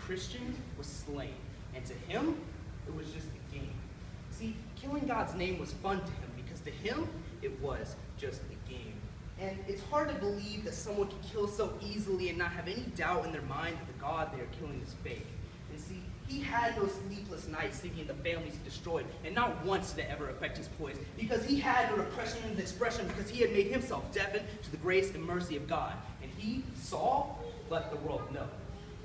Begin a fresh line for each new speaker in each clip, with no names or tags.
Christian was slain. And to him, it was just a game. See, killing God's name was fun to him because to him, it was just a game. And it's hard to believe that someone can kill so easily and not have any doubt in their mind that the God they are killing is fake. And see, he had those sleepless nights thinking of the families he destroyed, and not once did it ever affect his poise, because he had no repression in his expression, because he had made himself deafened to the grace and mercy of God. And he, Saul, let the world know.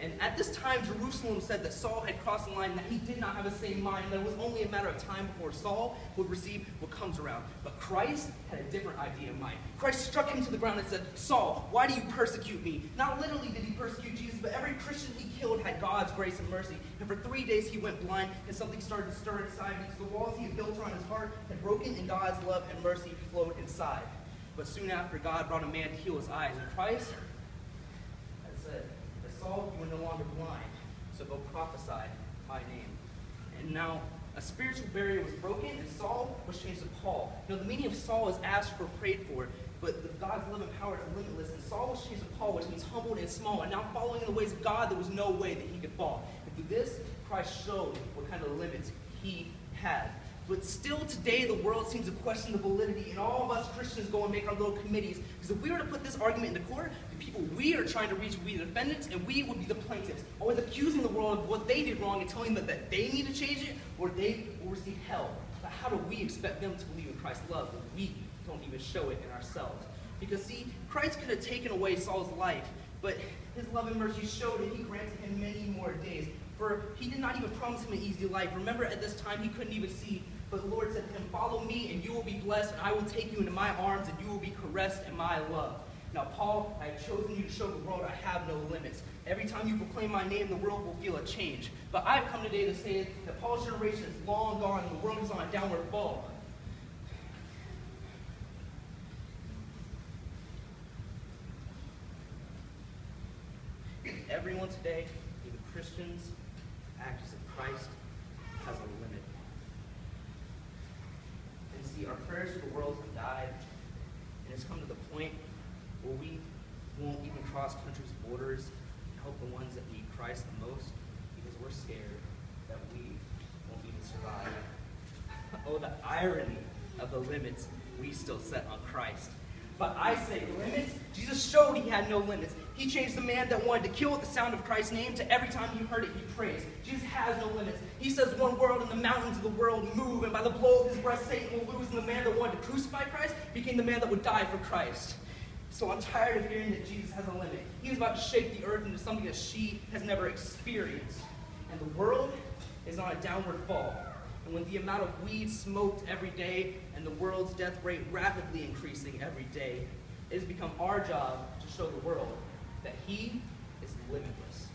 And at this time, Jerusalem said that Saul had crossed the line, that he did not have the same mind, that it was only a matter of time before Saul would receive what comes around. But Christ had a different idea in mind. Christ struck him to the ground and said, Saul, why do you persecute me? Not literally did he persecute Jesus, but every Christian he killed had God's grace and mercy. And for 3 days he went blind, and something started to stir inside because the walls he had built around his heart had broken, and God's love and mercy flowed inside. But soon after, God brought a man to heal his eyes, and Christ had said, Saul, you are no longer blind, so go prophesy my name. And now a spiritual barrier was broken, and Saul was changed to Paul. You know, the meaning of Saul is asked for, prayed for, but God's love and power is limitless. And Saul was changed to Paul, which means humbled and small, and now following in the ways of God, there was no way that he could fall. And through this, Christ showed what kind of limits he had. But still today, the world seems to question the validity, and all of us Christians go and make our little committees. Because if we were to put this argument into court, the people we are trying to reach would be the defendants, and we would be the plaintiffs, always accusing the world of what they did wrong and telling them that they need to change it, or they will receive hell. But how do we expect them to believe in Christ's love when we don't even show it in ourselves? Because see, Christ could have taken away Saul's life, but his love and mercy showed, and he granted him many more days. For he did not even promise him an easy life. Remember, at this time, he couldn't even see. But the Lord said to him, follow me, and you will be blessed, and I will take you into my arms, and you will be caressed in my love. Now, Paul, I have chosen you to show the world I have no limits. Every time you proclaim my name, the world will feel a change. But I've come today to say that Paul's generation is long gone, and the world is on a downward fall. Everyone today, even Christians, act as if Christ has a limit. And see, our prayers for the world have died, and it's come to the point where we won't even cross countries' borders and help the ones that need Christ the most because we're scared that we won't even survive. Oh, the irony of the limits we still set on Christ. But I say limits? Jesus showed he had no limits. He changed the man that wanted to kill at the sound of Christ's name to every time he heard it, he praised. Jesus has no limits. He says one word and the mountains of the world move, and by the blow of his breath, Satan will lose, and the man that wanted to crucify Christ became the man that would die for Christ. So I'm tired of hearing that Jesus has a limit. He's about to shake the earth into something that she has never experienced. And the world is on a downward fall. And with the amount of weed smoked every day and the world's death rate rapidly increasing every day, it has become our job to show the world that he is limitless.